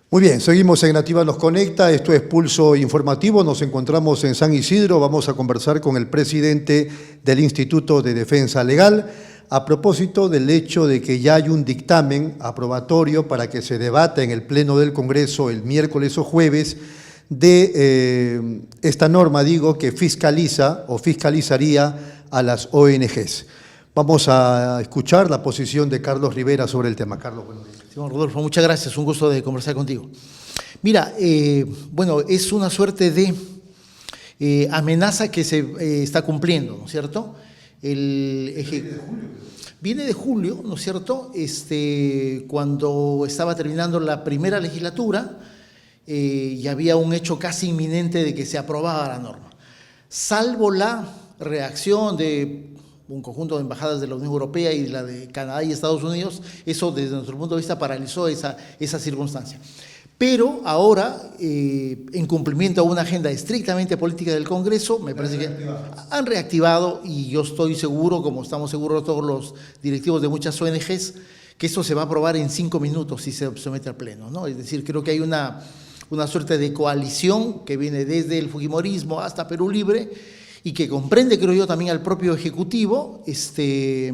Muy bien, seguimos en Nativa Nos Conecta, esto es Pulso Informativo, nos encontramos en San Isidro, vamos a conversar con el presidente del Instituto de Defensa Legal a propósito del hecho de que ya hay un dictamen aprobatorio para que se debata en el Pleno del Congreso el miércoles o jueves de esta norma, que fiscaliza o fiscalizaría a las ONGs. Vamos a escuchar la posición de Carlos Rivera sobre el tema. Carlos, buenos días. Señor Rodolfo, muchas gracias, un gusto de conversar contigo. Mira, bueno, es una suerte de amenaza que se está cumpliendo, ¿no es cierto? Viene de julio, ¿no es cierto? Cuando estaba terminando la primera legislatura y había un hecho casi inminente de que se aprobaba la norma. Salvo la reacción de un conjunto de embajadas de la Unión Europea y la de Canadá y Estados Unidos, eso desde nuestro punto de vista paralizó esa circunstancia. Pero ahora, en cumplimiento a una agenda estrictamente política del Congreso, me parece que han reactivado, y yo estoy seguro, como estamos seguros todos los directivos de muchas ONGs, que esto se va a aprobar en 5 minutos si se somete al Pleno, ¿no? Es decir, creo que hay una suerte de coalición que viene desde el fujimorismo hasta Perú Libre, y que comprende, creo yo, también al propio Ejecutivo, de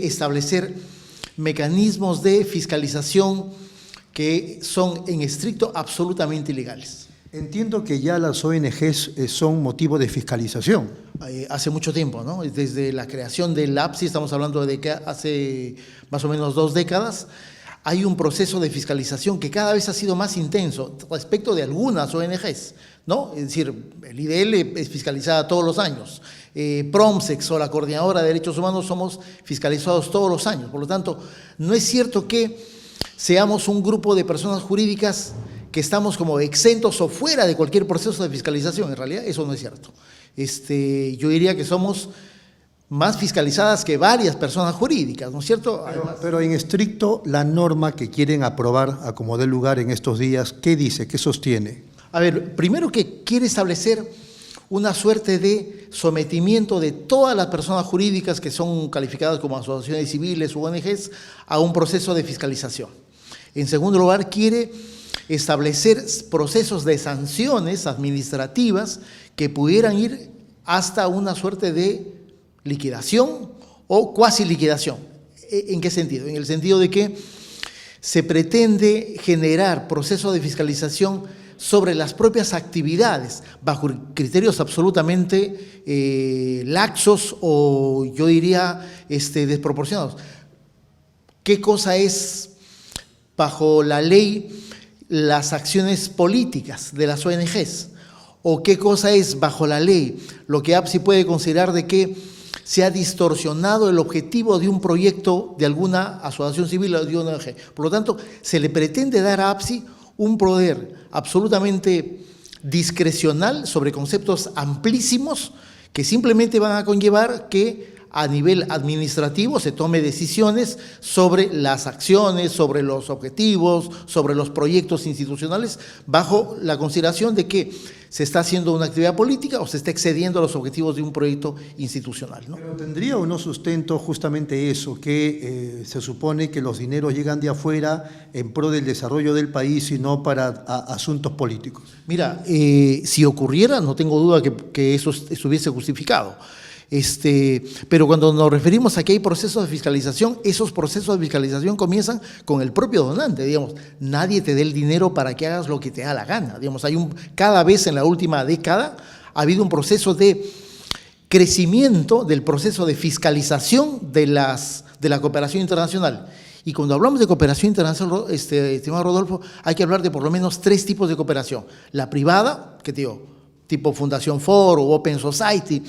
establecer mecanismos de fiscalización que son en estricto absolutamente ilegales. Entiendo que ya las ONGs son motivo de fiscalización. Hace mucho tiempo, ¿no? Desde la creación del APSI, estamos hablando de que hace más o menos 2 décadas, hay un proceso de fiscalización que cada vez ha sido más intenso respecto de algunas ONGs, ¿no? Es decir, el IDL es fiscalizada todos los años, PROMSEX o la Coordinadora de Derechos Humanos somos fiscalizados todos los años. Por lo tanto, no es cierto que seamos un grupo de personas jurídicas que estamos como exentos o fuera de cualquier proceso de fiscalización. En realidad, eso no es cierto. Yo diría que somos más fiscalizadas que varias personas jurídicas, ¿no es cierto? Pero en estricto, la norma que quieren aprobar a como dé lugar en estos días, ¿qué dice? ¿Qué sostiene? A ver, primero que quiere establecer una suerte de sometimiento de todas las personas jurídicas que son calificadas como asociaciones civiles u ONGs a un proceso de fiscalización. En segundo lugar, quiere establecer procesos de sanciones administrativas que pudieran ir hasta una suerte de liquidación o cuasi liquidación. ¿En qué sentido? En el sentido de que se pretende generar procesos de fiscalización sobre las propias actividades, bajo criterios absolutamente laxos o yo diría desproporcionados. ¿Qué cosa es bajo la ley las acciones políticas de las ONGs? ¿O qué cosa es bajo la ley lo que APSI puede considerar de que se ha distorsionado el objetivo de un proyecto de alguna asociación civil o de una ONG? Por lo tanto, se le pretende dar a APSI un poder absolutamente discrecional sobre conceptos amplísimos que simplemente van a conllevar que a nivel administrativo se tome decisiones sobre las acciones, sobre los objetivos, sobre los proyectos institucionales, bajo la consideración de que se está haciendo una actividad política o se está excediendo a los objetivos de un proyecto institucional, ¿no? Pero ¿tendría o no sustento justamente eso, que se supone que los dineros llegan de afuera en pro del desarrollo del país y no para asuntos políticos? Mira, si ocurriera, no tengo duda que eso estuviese justificado. Pero cuando nos referimos a que hay procesos de fiscalización, esos procesos de fiscalización comienzan con el propio donante, digamos. Nadie te dé el dinero para que hagas lo que te da la gana, digamos. Cada vez en la última década ha habido un proceso de crecimiento del proceso de fiscalización de la cooperación internacional. Y cuando hablamos de cooperación internacional, estimado Rodolfo, hay que hablar de por lo menos 3 tipos de cooperación. La privada, que te digo, tipo Fundación Foro o Open Society,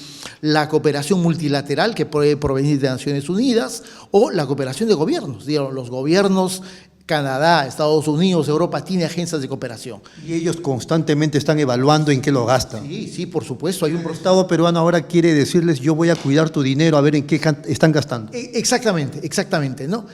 la cooperación multilateral que puede provenir de Naciones Unidas o la cooperación de gobiernos. Digamos, los gobiernos, Canadá, Estados Unidos, Europa, tiene agencias de cooperación. Y ellos constantemente están evaluando en qué lo gastan. Sí, por supuesto. El Estado peruano ahora quiere decirles, yo voy a cuidar tu dinero, a ver en qué están gastando. Exactamente, ¿no?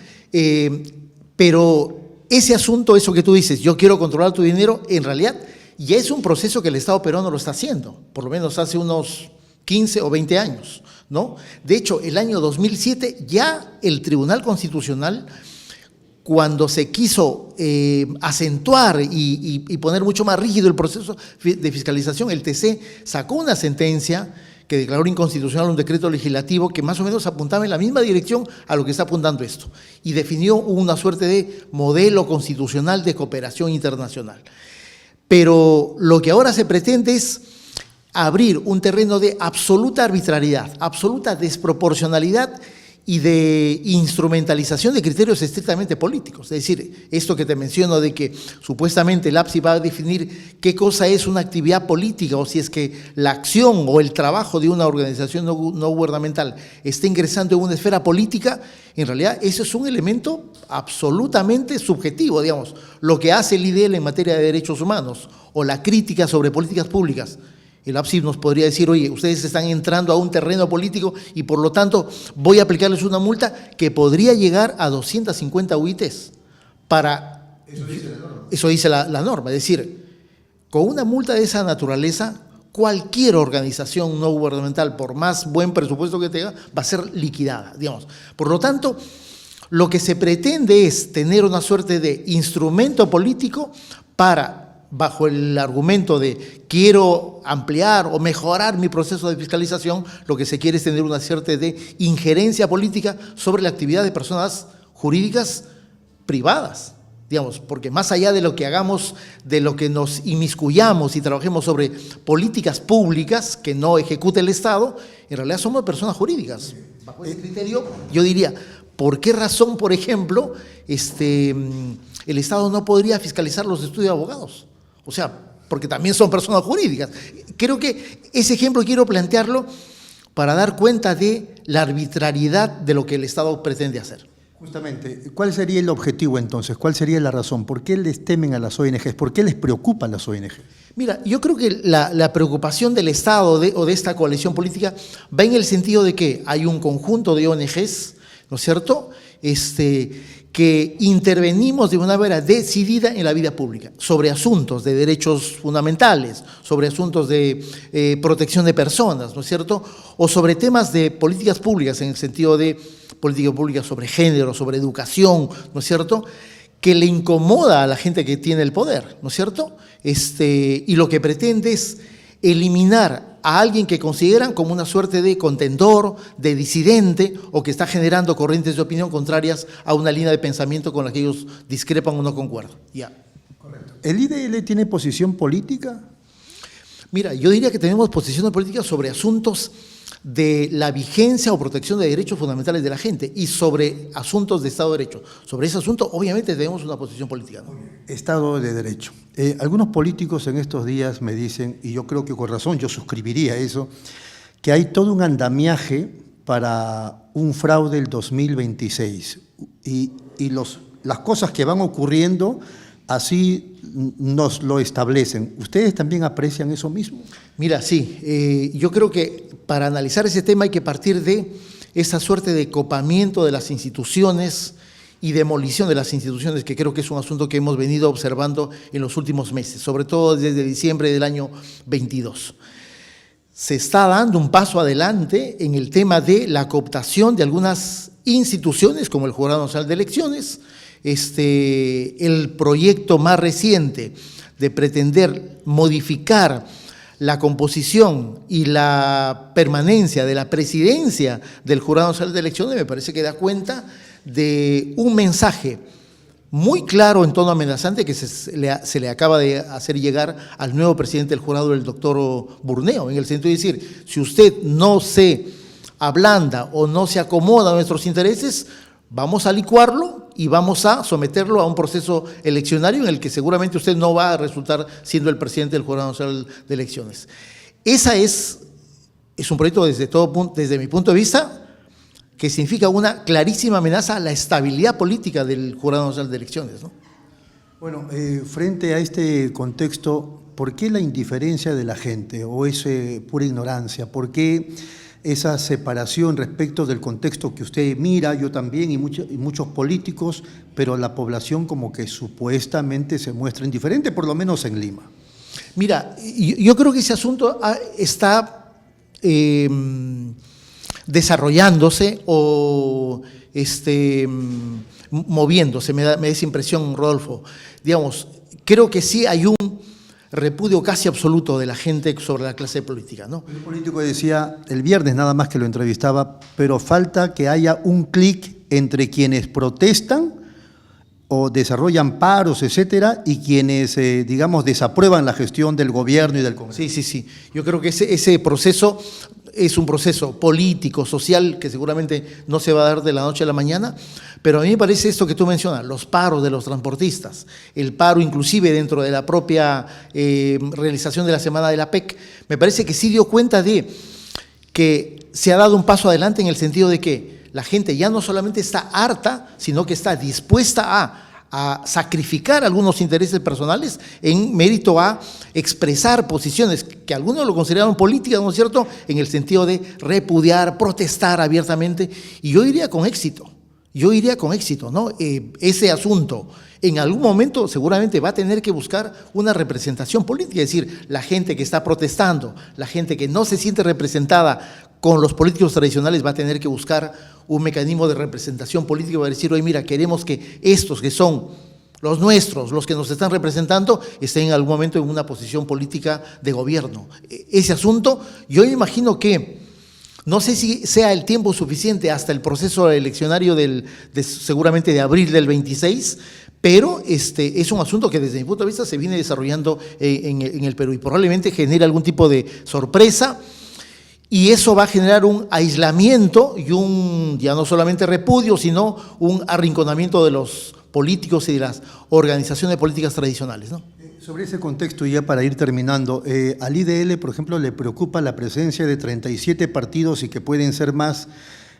Pero ese asunto, eso que tú dices, yo quiero controlar tu dinero, en realidad ya es un proceso que el Estado peruano lo está haciendo, por lo menos hace unos 15 o 20 años, ¿no? De hecho, el año 2007 ya el Tribunal Constitucional cuando se quiso acentuar y poner mucho más rígido el proceso de fiscalización, el TC sacó una sentencia que declaró inconstitucional un decreto legislativo que más o menos apuntaba en la misma dirección a lo que está apuntando esto, y definió una suerte de modelo constitucional de cooperación internacional. Pero lo que ahora se pretende es abrir un terreno de absoluta arbitrariedad, absoluta desproporcionalidad y de instrumentalización de criterios estrictamente políticos. Es decir, esto que te menciono de que supuestamente el APSI va a definir qué cosa es una actividad política, o si es que la acción o el trabajo de una organización no gubernamental está ingresando en una esfera política, en realidad eso es un elemento absolutamente subjetivo, digamos. Lo que hace el IDL en materia de derechos humanos o la crítica sobre políticas públicas, el APSI nos podría decir, oye, ustedes están entrando a un terreno político y por lo tanto voy a aplicarles una multa que podría llegar a 250 UITs para… Eso dice la norma. Es decir, con una multa de esa naturaleza, cualquier organización no gubernamental, por más buen presupuesto que tenga, va a ser liquidada, digamos. Por lo tanto, lo que se pretende es tener una suerte de instrumento político para, bajo el argumento de quiero ampliar o mejorar mi proceso de fiscalización, lo que se quiere es tener una suerte de injerencia política sobre la actividad de personas jurídicas privadas, digamos, porque más allá de lo que hagamos, de lo que nos inmiscuyamos y trabajemos sobre políticas públicas que no ejecute el Estado, en realidad somos personas jurídicas. Bajo ese criterio, yo diría, ¿por qué razón, por ejemplo, el Estado no podría fiscalizar los estudios de abogados? O sea, porque también son personas jurídicas. Creo que ese ejemplo quiero plantearlo para dar cuenta de la arbitrariedad de lo que el Estado pretende hacer. Justamente, ¿cuál sería el objetivo entonces? ¿Cuál sería la razón? ¿Por qué les temen a las ONGs? ¿Por qué les preocupan las ONGs? Mira, yo creo que la preocupación del Estado o de esta coalición política va en el sentido de que hay un conjunto de ONGs, ¿no es cierto?, que intervenimos de una manera decidida en la vida pública, sobre asuntos de derechos fundamentales, sobre asuntos de protección de personas, ¿no es cierto?, o sobre temas de políticas públicas, en el sentido de política pública sobre género, sobre educación, ¿no es cierto?, que le incomoda a la gente que tiene el poder, ¿no es cierto?, y lo que pretende es eliminar a alguien que consideran como una suerte de contendor, de disidente, o que está generando corrientes de opinión contrarias a una línea de pensamiento con la que ellos discrepan o no concuerdan. Ya. Correcto. ¿El IDL tiene posición política? Mira, yo diría que tenemos posiciones políticas sobre asuntos de la vigencia o protección de derechos fundamentales de la gente y sobre asuntos de Estado de Derecho. Sobre ese asunto, obviamente, tenemos una posición política, ¿no? Estado de Derecho. Algunos políticos en estos días me dicen, y yo creo que con razón yo suscribiría eso, que hay todo un andamiaje para un fraude del 2026 y las cosas que van ocurriendo así nos lo establecen. ¿Ustedes también aprecian eso mismo? Mira, sí, yo creo que para analizar ese tema hay que partir de esa suerte de copamiento de las instituciones y demolición de las instituciones, que creo que es un asunto que hemos venido observando en los últimos meses, sobre todo desde diciembre del año 22. Se está dando un paso adelante en el tema de la cooptación de algunas instituciones, como el Jurado Nacional de Elecciones, el proyecto más reciente de pretender modificar la composición y la permanencia de la presidencia del Jurado Nacional de Elecciones, me parece que da cuenta de un mensaje muy claro en tono amenazante que se le acaba de hacer llegar al nuevo presidente del jurado, el doctor Burneo, en el sentido de decir, si usted no se ablanda o no se acomoda a nuestros intereses, vamos a licuarlo y vamos a someterlo a un proceso eleccionario en el que seguramente usted no va a resultar siendo el presidente del Jurado Nacional de Elecciones. Esa es un proyecto desde mi punto de vista que significa una clarísima amenaza a la estabilidad política del Jurado Nacional de Elecciones, ¿no? Bueno, frente a este contexto, ¿por qué la indiferencia de la gente o es pura ignorancia? ¿Por qué esa separación respecto del contexto que usted mira, yo también y muchos políticos, pero la población como que supuestamente se muestra indiferente, por lo menos en Lima? Mira, yo creo que ese asunto está desarrollándose o moviéndose, me da esa impresión, Rodolfo. Digamos, creo que sí hay un repudio casi absoluto de la gente sobre la clase política, ¿no? El político decía el viernes nada más que lo entrevistaba, pero falta que haya un clic entre quienes protestan o desarrollan paros, etcétera, y quienes, digamos, desaprueban la gestión del gobierno y del Congreso. Sí. Yo creo que ese proceso es un proceso político, social, que seguramente no se va a dar de la noche a la mañana, pero a mí me parece esto que tú mencionas, los paros de los transportistas, el paro inclusive dentro de la propia realización de la Semana de la PEC, me parece que sí dio cuenta de que se ha dado un paso adelante en el sentido de que la gente ya no solamente está harta, sino que está dispuesta a sacrificar algunos intereses personales en mérito a expresar posiciones que algunos lo consideraron políticas, ¿no es cierto?, en el sentido de repudiar, protestar abiertamente, y yo iría con éxito, ¿no? Ese asunto en algún momento seguramente va a tener que buscar una representación política, es decir, la gente que está protestando, la gente que no se siente representada con los políticos tradicionales va a tener que buscar un mecanismo de representación política para decir, oye, mira, queremos que estos que son los nuestros, los que nos están representando, estén en algún momento en una posición política de gobierno. Ese asunto, yo imagino que, no sé si sea el tiempo suficiente hasta el proceso eleccionario seguramente de abril del 26, pero es un asunto que desde mi punto de vista se viene desarrollando en el Perú y probablemente genere algún tipo de sorpresa. Y eso va a generar un aislamiento y ya no solamente repudio, sino un arrinconamiento de los políticos y de las organizaciones políticas tradicionales, ¿no? Sobre ese contexto, ya para ir terminando, al IDL, por ejemplo, le preocupa la presencia de 37 partidos y que pueden ser más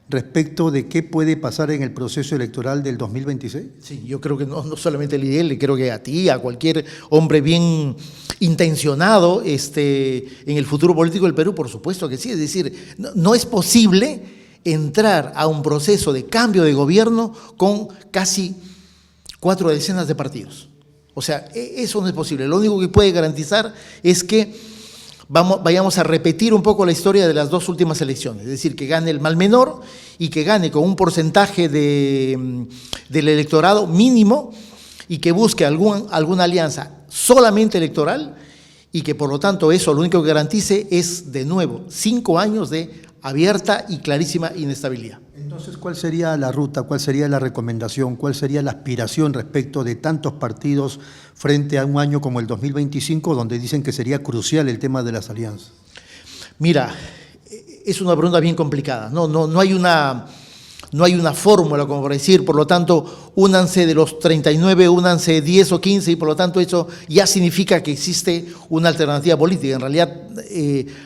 respecto de qué puede pasar en el proceso electoral del 2026. Sí, yo creo que no solamente al IDL, creo que a ti, a cualquier hombre bien intencionado en el futuro político del Perú, por supuesto que sí. Es decir, no es posible entrar a un proceso de cambio de gobierno con casi 4 decenas de partidos. O sea, eso no es posible. Lo único que puede garantizar es que vayamos a repetir un poco la historia de las 2 últimas elecciones, es decir, que gane el mal menor y que gane con un porcentaje del electorado mínimo y que busque alguna alianza solamente electoral y que por lo tanto eso lo único que garantice es de nuevo 5 años de abierta y clarísima inestabilidad. Entonces, ¿cuál sería la ruta, cuál sería la recomendación, cuál sería la aspiración respecto de tantos partidos frente a un año como el 2025, donde dicen que sería crucial el tema de las alianzas? Mira, es una pregunta bien complicada. No hay una fórmula como para decir, por lo tanto, únanse de los 39, únanse 10 o 15, y por lo tanto eso ya significa que existe una alternativa política. En realidad,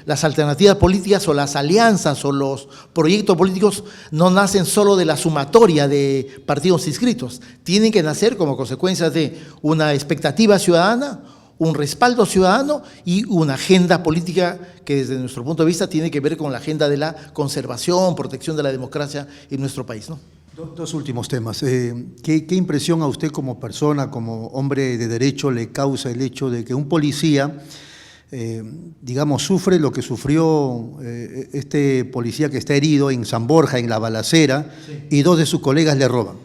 las alternativas políticas o las alianzas o los proyectos políticos no nacen solo de la sumatoria de partidos inscritos, tienen que nacer como consecuencia de una expectativa ciudadana, un respaldo ciudadano y una agenda política que desde nuestro punto de vista tiene que ver con la agenda de la conservación, protección de la democracia en nuestro país, ¿no? 2 últimos temas. ¿Qué impresión a usted como persona, como hombre de derecho, le causa el hecho de que un policía, digamos, sufre lo que sufrió este policía que está herido en San Borja, en la balacera, sí, y 2 de sus colegas le roban?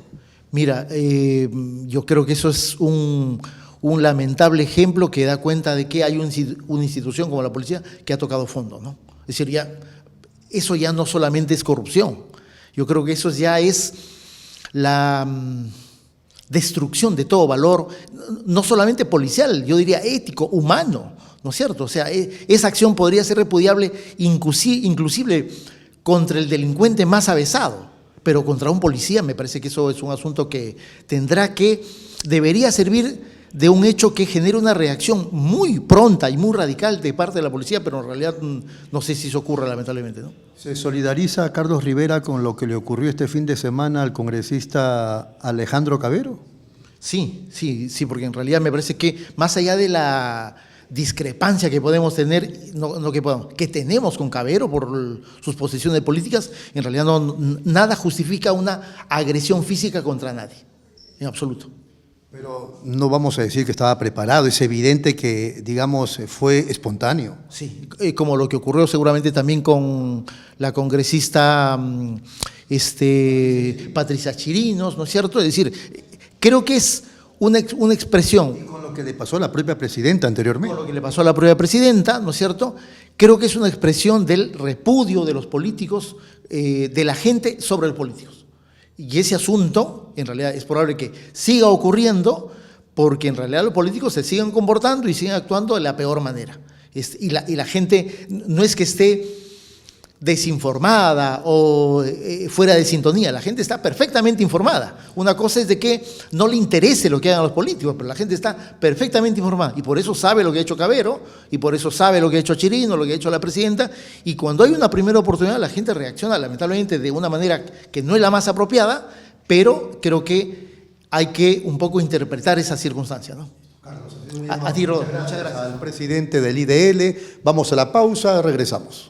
Mira, yo creo que eso es un lamentable ejemplo que da cuenta de que hay una institución como la policía que ha tocado fondo, ¿no? Es decir, eso ya no solamente es corrupción, yo creo que eso ya es la destrucción de todo valor, no solamente policial, yo diría ético, humano, ¿no es cierto? O sea, esa acción podría ser repudiable inclusive contra el delincuente más avesado, pero contra un policía me parece que eso es un asunto que debería servir de un hecho que genera una reacción muy pronta y muy radical de parte de la policía, pero en realidad no sé si eso ocurre lamentablemente, ¿no? ¿Se solidariza a Carlos Rivera con lo que le ocurrió este fin de semana al congresista Alejandro Cabero? Sí, porque en realidad me parece que más allá de la discrepancia que podemos tener, que tenemos con Cabero por sus posiciones políticas, en realidad nada justifica una agresión física contra nadie, en absoluto. Pero no vamos a decir que estaba preparado, es evidente que, digamos, fue espontáneo. Sí, como lo que ocurrió seguramente también con la congresista Patricia Chirinos, ¿no es cierto? Es decir, creo que es una expresión. Y con lo que le pasó a la propia presidenta anteriormente. Con lo que le pasó a la propia presidenta, ¿no es cierto? Creo que es una expresión del repudio de los políticos, de la gente sobre los políticos. Y ese asunto, en realidad, es probable que siga ocurriendo porque en realidad los políticos se siguen comportando y siguen actuando de la peor manera. Y la gente no es que esté desinformada o fuera de sintonía, la gente está perfectamente informada. Una cosa es de que no le interese lo que hagan los políticos, pero la gente está perfectamente informada y por eso sabe lo que ha hecho Cavero y por eso sabe lo que ha hecho Chirino, lo que ha hecho la presidenta, y cuando hay una primera oportunidad la gente reacciona lamentablemente de una manera que no es la más apropiada, pero creo que hay que un poco interpretar esa circunstancia, ¿no? Carlos, a ti, Rodolfo, muchas gracias. Al presidente del IDL, vamos a la pausa, regresamos.